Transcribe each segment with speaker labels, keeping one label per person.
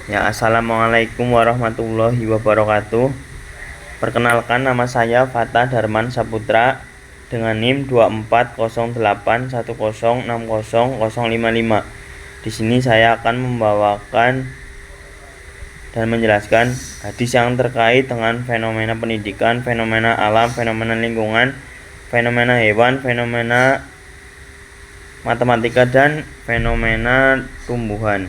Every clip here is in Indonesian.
Speaker 1: Ya, assalamualaikum warahmatullahi wabarakatuh. Perkenalkan, nama saya Fata Darman Saputra dengan NIM 240810606055. Di sini saya akan membawakan dan menjelaskan hadis yang terkait dengan fenomena pendidikan, fenomena alam, fenomena lingkungan, fenomena hewan, fenomena matematika, dan fenomena tumbuhan.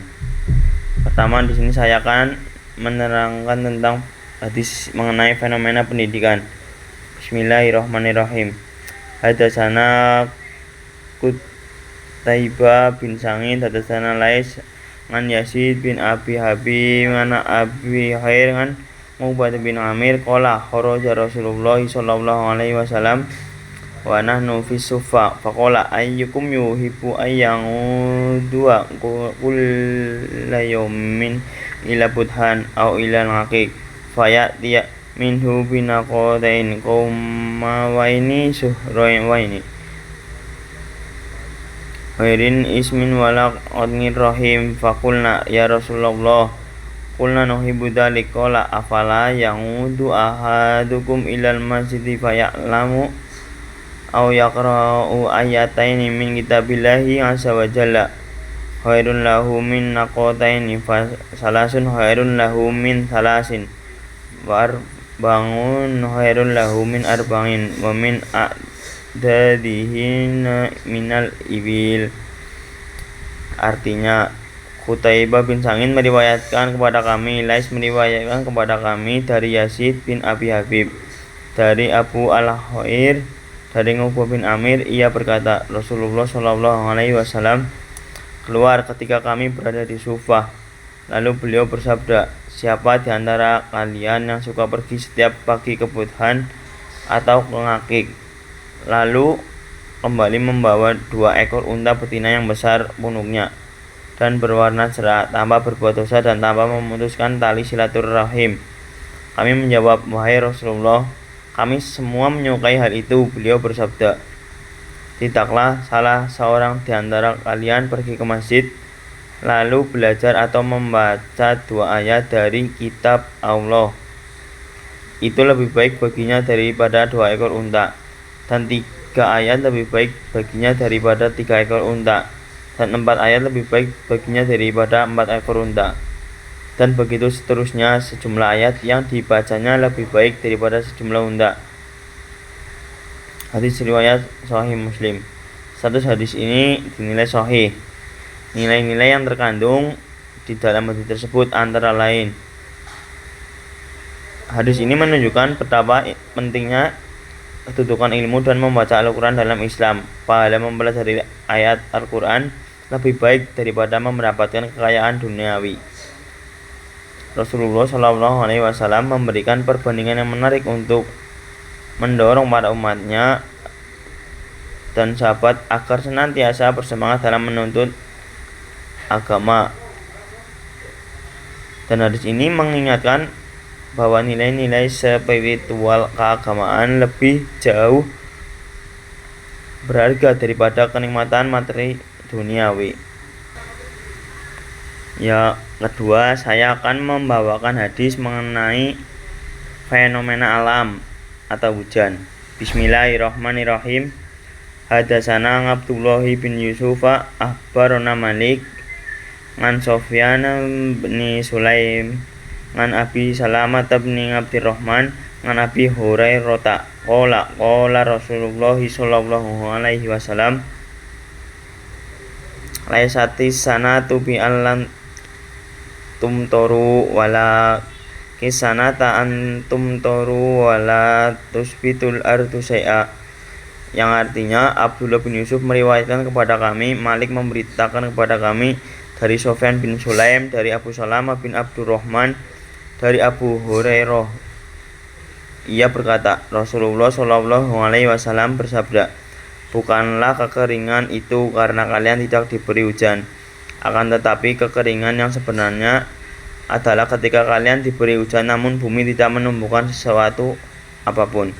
Speaker 1: Pertama, di sini saya akan menerangkan tentang hadis mengenai fenomena pendidikan. Bismillahirrahmanirrahim. Hadasana Qutaibah bin Sa'id, hadasana Lais ngan Yazid bin Abi Habib ngan Abi Khair ngan Mu'bad bin Amir qala kharaja Rasulullah sallallahu alaihi wasallam wa nahnu fi sufa faqala ayyukum yuhibbu ayyangudu kulla yawmin ila budhan aw ila al-haqiq fayatiya minhu binaqadain qawma wa ini suhrain wa ini khairin ismin walaq adnir rahim faqulna ya Rasulullah qulna nuhibbu dzalik qala afala yangudu ahadukum ilal masjidi faya'lamu aw yaqra'u ayataini min kitabillahi azza wa jalla khairun lahu min naqataini fa salasun khairun lahu min salasin wa arba'un khairun lahu min arba'in wa min a'dadihin minal ibil. Artinya, Qutaibah bin Sa'id meriwayatkan kepada kami, Lais meriwayatkan kepada kami dari Yazid bin Abi Habib, dari Abu al-Khair, dari Mu'bad bin Amir. Ia berkata, Rasulullah Shallallahu alaihi wasallam keluar ketika kami berada di Sufah. Lalu beliau bersabda, siapa di antara kalian yang suka pergi setiap pagi ke Budhan atau ke Ngakik, lalu kembali membawa 2 ekor unta betina yang besar punuknya dan berwarna cerah, tanpa berbuat dosa dan tanpa memutuskan tali silaturahim? Kami menjawab, wahai Rasulullah, kami semua menyukai hal itu. Beliau bersabda, tidaklah salah seorang di antara kalian pergi ke masjid lalu belajar atau membaca 2 ayat dari kitab Allah. Itu lebih baik baginya daripada 2 ekor unta, dan 3 ayat lebih baik baginya daripada 3 ekor unta, dan 4 ayat lebih baik baginya daripada 4 ekor unta, dan begitu seterusnya. Sejumlah ayat yang dibacanya lebih baik daripada sejumlah unta. Hadis riwayat Sahih Muslim. Status hadis ini dinilai sahih. Nilai-nilai yang terkandung di dalam hadis tersebut antara lain, hadis ini menunjukkan betapa pentingnya kedudukan ilmu dan membaca Al-Quran dalam Islam. Pahala mempelajari ayat Al-Quran lebih baik daripada mendapatkan kekayaan duniawi. Rasulullah Shallallahu alaihi wasallam memberikan perbandingan yang menarik untuk mendorong para umatnya dan sahabat agar senantiasa bersemangat dalam menuntut agama. Dan hadis ini mengingatkan bahwa nilai-nilai spiritual keagamaan lebih jauh berharga daripada kenikmatan materi duniawi. Ya, kedua, saya akan membawakan hadis mengenai fenomena alam atau hujan. Bismillahirrahmanirrahim. Hadasana Abdullah bin Yusufa akhbarana Malik ngan Sofyan bin Sulaim ngan Abi Salamah bin Abdurrahman ngan Abi Hurairah qala Rasulullah sallallahu alaihi wasallam laisatis sanatu bi allan tumtoru wala kisanata antum toru wala tusbitul ardu syai'a, yang artinya Abdullah bin Yusuf meriwayatkan kepada kami, Malik memberitakan kepada kami dari Sofyan bin Sulaim, dari Abu Salamah bin Abdurrahman, dari Abu Hurairah. Ia berkata, Rasulullah Shallallahu alaihi wasallam bersabda, bukanlah kekeringan itu karena kalian tidak diberi hujan, akan tetapi kekeringan yang sebenarnya adalah ketika kalian diberi hujan namun bumi tidak menumbuhkan sesuatu apapun.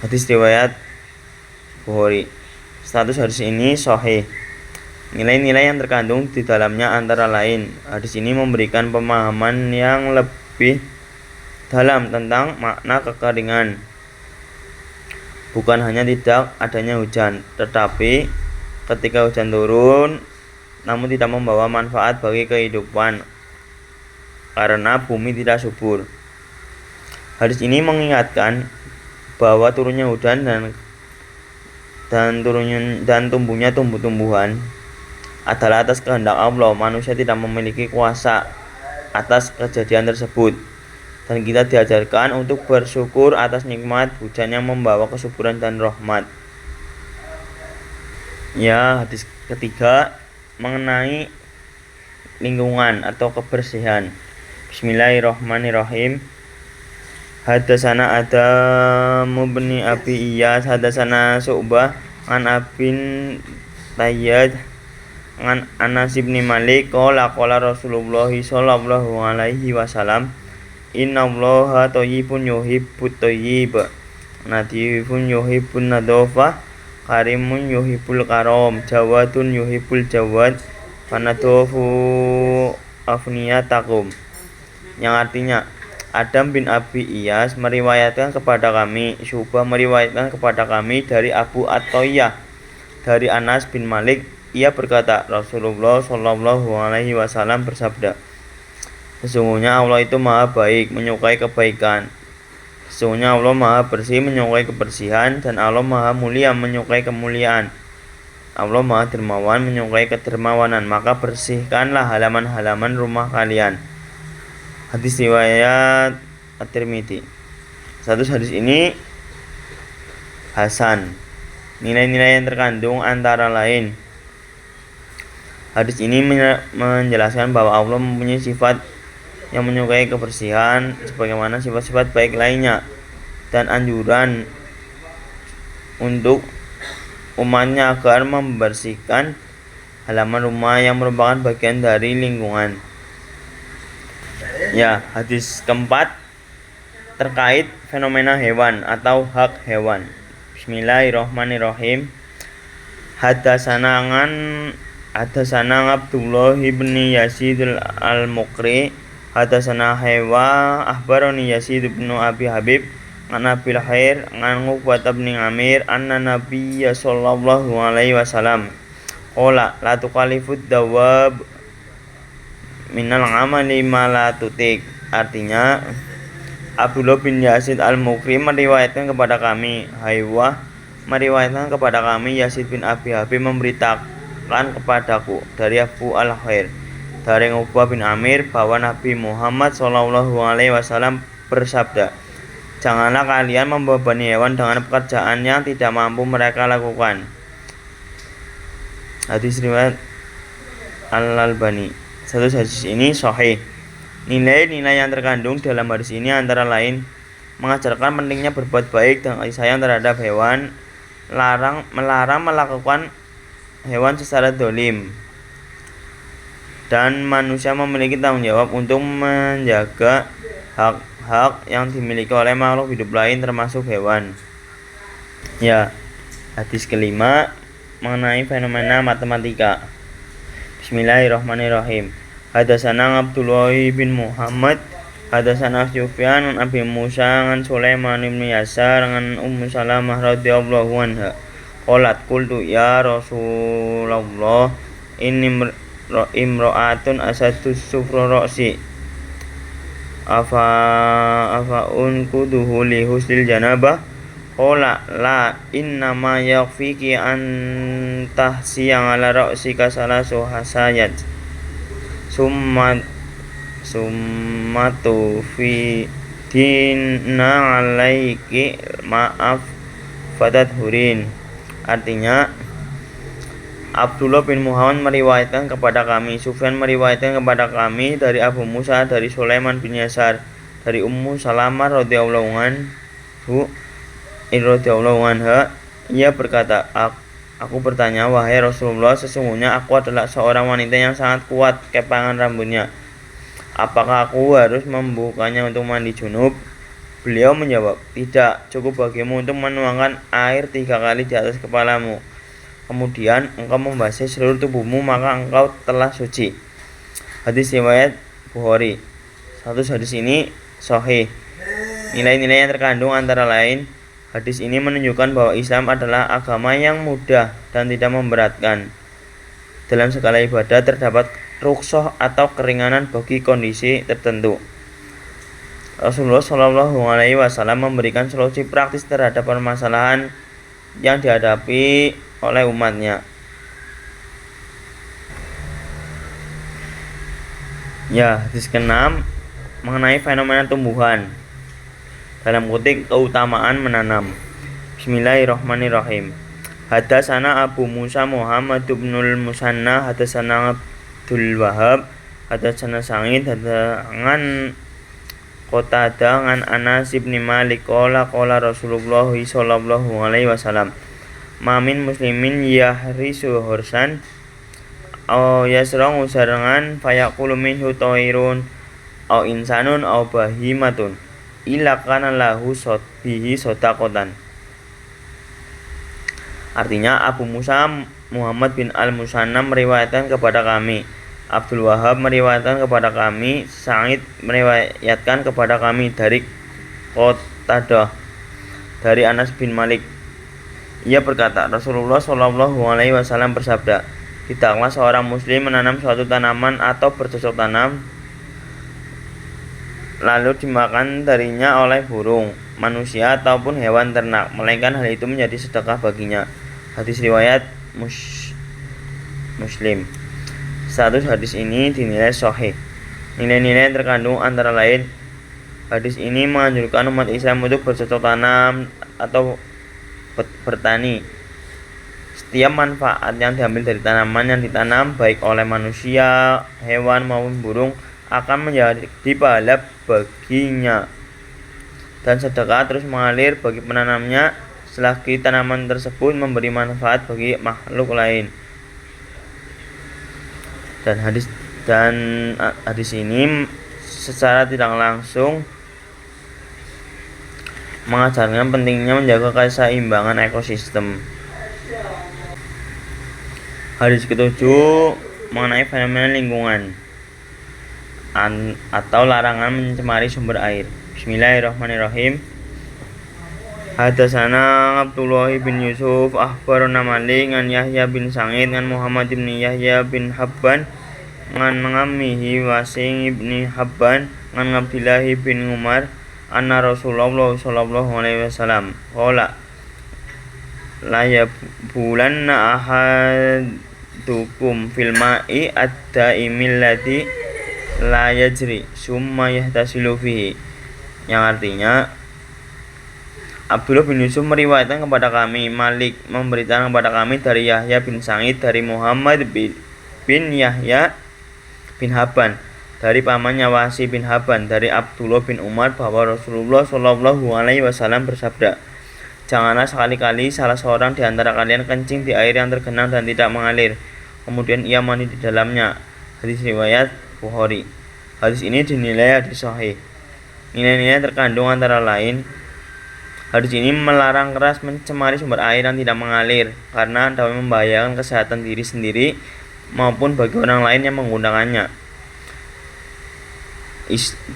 Speaker 1: Hadis riwayat Bukhari. Status hadis ini sahih. Nilai-nilai yang terkandung di dalamnya antara lain, hadis ini memberikan pemahaman yang lebih dalam tentang makna kekeringan. Bukan hanya tidak adanya hujan, tetapi ketika hujan turun namun tidak membawa manfaat bagi kehidupan karena bumi tidak subur. Hadis ini mengingatkan bahwa turunnya hujan dan tumbuhnya tumbuh-tumbuhan adalah atas kehendak Allah. Manusia tidak memiliki kuasa atas kejadian tersebut, dan kita diajarkan untuk bersyukur atas nikmat hujan yang membawa kesuburan dan rahmat. Ya, hadis ketiga mengenai lingkungan atau kebersihan. Bismillahirrahmanirrahim. Hadasana Adam bin Abi Iyas, hadasana Syu'bah an Abin Tayyad an Anas bin Malik qala Rasulullah sallallahu alaihi wasallam, innallaha thayyibun yuhibbut thayyib, nadhifun yuhibbun nadhafah, karimun yuhibbul karam, jawadun yuhibbul jawad, fanadhafu afniyatakum. Yang artinya, Adam bin Abi Iyas meriwayatkan kepada kami, Syu'bah meriwayatkan kepada kami dari Abu At-Tayyah, dari Anas bin Malik, ia berkata, Rasulullah Shallallahu alaihi wasallam bersabda, sesungguhnya Allah itu maha baik, menyukai kebaikan. Sesungguhnya Allah maha bersih, menyukai kebersihan, dan Allah maha mulia, menyukai kemuliaan. Allah maha dermawan, menyukai kedermawanan. Maka bersihkanlah halaman-halaman rumah kalian. Hadis riwayat At-Tirmidzi. Status hadis ini hasan. Nilai-nilai yang terkandung antara lain, hadis ini menjelaskan bahwa Allah mempunyai sifat yang menyukai kebersihan sebagaimana sifat-sifat baik lainnya, dan anjuran untuk umatnya agar membersihkan halaman rumah yang merupakan bagian dari lingkungan. Ya, hadis keempat terkait fenomena hewan atau hak hewan. Bismillahirrahmanirrahim. Hadasana Abdullah bin Yazid al-Muqri, hadasana Hawa akhbarani Yazid bin Abi Habib an Abil Khair an Uqbah bin Amir anna Nabiyya sallallahu alaihi wasallam qala la tuqalifud dawab minal amali ma la tutik. Artinya, Abdullah bin Yazid al-Muqri meriwayatkan kepada kami, Hawa meriwayatkan kepada kami, Yazid bin Abi Habib memberitakan kepadaku dari Abu Al-Khair, dari Uqbah bin Amir, bahwa Nabi Muhammad sallallahu alaihi wasallam bersabda, janganlah kalian membebani hewan dengan pekerjaan yang tidak mampu mereka lakukan. Hadis riwayat Al-Albani. Status hadis ini sahih. Nilai-nilai yang terkandung dalam hadis ini antara lain, mengajarkan pentingnya berbuat baik dan kasih sayang terhadap hewan, melarang melakukan hewan secara dolim, dan manusia memiliki tanggung jawab untuk menjaga hak-hak yang dimiliki oleh makhluk hidup lain termasuk hewan. Ya, hadis kelima mengenai fenomena matematika. Bismillahirrahmanirrahim. Hadasana Abdullah bin Muhammad, hadasana Sufyan an Abi Musa an Sulaiman bin Yasar an Ummu Salamah radhiyallahu anha. Qalat qultu ya Rasulullah, inni imra'atun asadus sufra ra'si afa unkuduhu li husnil janabah. Qala la innama yakfiki an tahsiya ala ra'sika salasu hasayat summa fi dina alaiki ma'af fatat hurin. Artinya, Abdullah bin Muhammad meriwayatkan kepada kami, Sufyan meriwayatkan kepada kami dari Abu Musa, dari Sulaiman bin Yasar, dari Ummu Salamah radhiyallahu anha, ia berkata, aku bertanya, wahai Rasulullah, sesungguhnya aku adalah seorang wanita yang sangat kuat kepangan rambutnya. Apakah aku harus membukanya untuk mandi junub? Beliau menjawab, tidak, cukup bagimu untuk menuangkan air 3 kali di atas kepalamu, kemudian engkau membasahi seluruh tubuhmu, maka engkau telah suci. Hadis riwayat Bukhari. Hadis ini sahih. Nilai-nilai yang terkandung antara lain, hadis ini menunjukkan bahwa Islam adalah agama yang mudah dan tidak memberatkan. Dalam segala ibadah terdapat rukhsah atau keringanan bagi kondisi tertentu. Rasulullah Shallallahu Alaihi Wasallam memberikan solusi praktis terhadap permasalahan yang dihadapi oleh umatnya. Ya, hadis ke-6 mengenai fenomena tumbuhan. Dalam kutip keutamaan menanam. Bismillahirrahmanirrahim. Hadatsana Abu Musa Muhammad ibnul Musanna, hadatsana Abdul Wahab, hadatsana Sa'id, hadatsana Qatadah an Anas bin Malik qala Rasulullah sallallahu alaihi wasallam, mamin muslimin yahrisu hursan aw yasra'u sarangan fayaqulu minhu ta'irun aw insanun aw bahimatun illa kana lahu bihi shadaqatan. Artinya, Abu Musa Muhammad bin Al-Musanna meriwayatkan kepada kami, Abdul Wahab meriwayatkan kepada kami, Sa'id meriwayatkan kepada kami dari Qatadah dari Anas bin Malik. Ia berkata, Rasulullah Shallallahu Alaihi Wasallam bersabda, tidaklah seorang muslim menanam suatu tanaman atau bercocok tanam lalu dimakan darinya oleh burung, manusia ataupun hewan ternak, melainkan hal itu menjadi sedekah baginya. Hadis riwayat Muslim. Status hadis ini dinilai sahih. Nilai-nilai yang terkandung antara lain, hadis ini menganjurkan umat Islam untuk bercocok tanam atau bertani. Setiap manfaat yang diambil dari tanaman yang ditanam baik oleh manusia, hewan maupun burung akan menjadi pahala baginya, dan sedekah terus mengalir bagi penanamnya selagi tanaman tersebut memberi manfaat bagi makhluk lain. Dan hadis ini secara tidak langsung mengajarkan pentingnya menjaga keseimbangan ekosistem. Hadis ke-7 mengenai fenomena lingkungan atau larangan mencemari sumber air. Bismillahirrahmanirrahim. Hadatsana Abdullah bin Yusuf akhbarana Malik an Yahya bin Sa'id an Muhammad bin Yahya bin Habban an ngammihi Wasing ibni Habban an Abdillah bin Umar anna Rasulullah sallallahu alaihi wasallam qala la yabulanna ahadukum fil ma'i ad-daimil ladzi la yajri summa yahtasilu fihi, yang artinya Abdullah bin Yusuf meriwayatkan kepada kami, Malik memberitakan kepada kami dari Yahya bin Sa'id dari Muhammad bin Yahya bin Habban dari pamannya Wasi bin Habban dari Abdullah bin Umar bahwa Rasulullah Shallallahu Alaihi Wasallam bersabda, janganlah sekali-kali salah seorang di antara kalian kencing di air yang tergenang dan tidak mengalir, kemudian ia mandi di dalamnya. Hadis riwayat Bukhari. Hadis ini dinilai hadis sahih. Nilai-nilai terkandung antara lain, hadis ini melarang keras mencemari sumber air yang tidak mengalir karena dapat membahayakan kesehatan diri sendiri maupun bagi orang lain yang menggunakannya.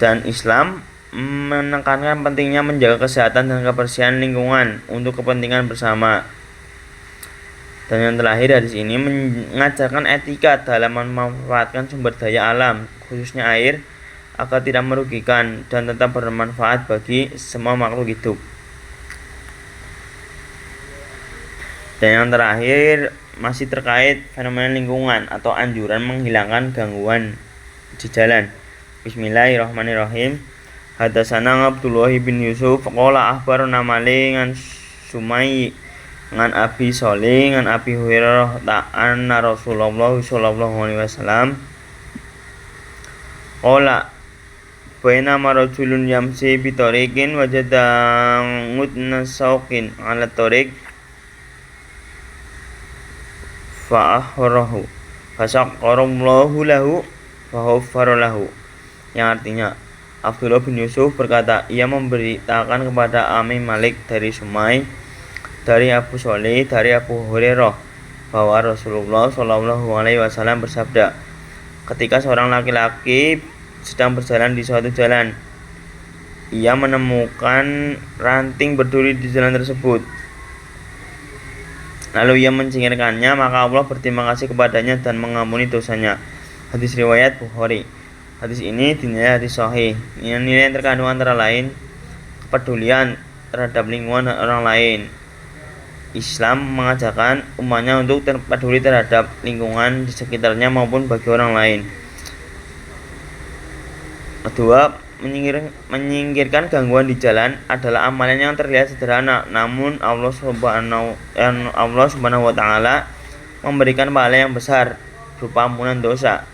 Speaker 1: Dan Islam menekankan pentingnya menjaga kesehatan dan kebersihan lingkungan untuk kepentingan bersama. Dan yang terakhir, hadis ini mengajarkan etika dalam memanfaatkan sumber daya alam, khususnya air, agar tidak merugikan dan tetap bermanfaat bagi semua makhluk hidup. Dan yang terakhir masih terkait fenomena lingkungan atau anjuran menghilangkan gangguan di jalan. Bismillahirrahmanirrahim. Hadatsana Abdullah bin Yusuf qala akhbarana Malik an Sumai ngan Abi Sholih ngan Abi Hurairah ta'anna Rasulullah sallallahu alaihi wasallam qala baina marajulun yamsi bi tariqin wajada ngutna sauqin ala tariq fa ahrahu fasaqarallahu lahu wa ghafara lahu, yang artinya Abdullah bin Yusuf berkata, ia memberitakan kepada Ami Malik dari Sumai dari Abu Sholih dari Abu Hurairah bahwa Rasulullah Shallallahu Alaihi Wasallam bersabda, ketika seorang laki-laki sedang berjalan di suatu jalan, ia menemukan ranting berduri di jalan tersebut. Lalu ia menyingkirkannya, maka Allah berterima kasih kepadanya dan mengampuni dosanya. Hadis riwayat Bukhari. Hadis ini dinilai hadis sahih. Nilai yang terkandung antara lain kepedulian terhadap lingkungan dan orang lain. Islam mengajarkan umatnya untuk peduli terhadap lingkungan di sekitarnya maupun bagi orang lain. Kedua, menyingkirkan gangguan di jalan adalah amalan yang terlihat sederhana, namun Allah Subhanahu wa taala memberikan pahala yang besar berupa ampunan dosa.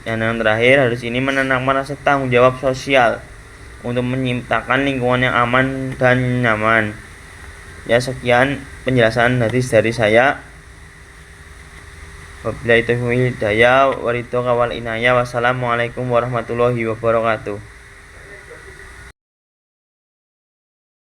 Speaker 1: Yang terakhir, hadis ini menanamkan rasa tanggung jawab sosial untuk menciptakan lingkungan yang aman dan nyaman. Ya, sekian penjelasan hadis dari saya. Wabillahi taufiq wal hidayah, waridho wal inayah. Wassalamualaikum warahmatullahi wabarakatuh.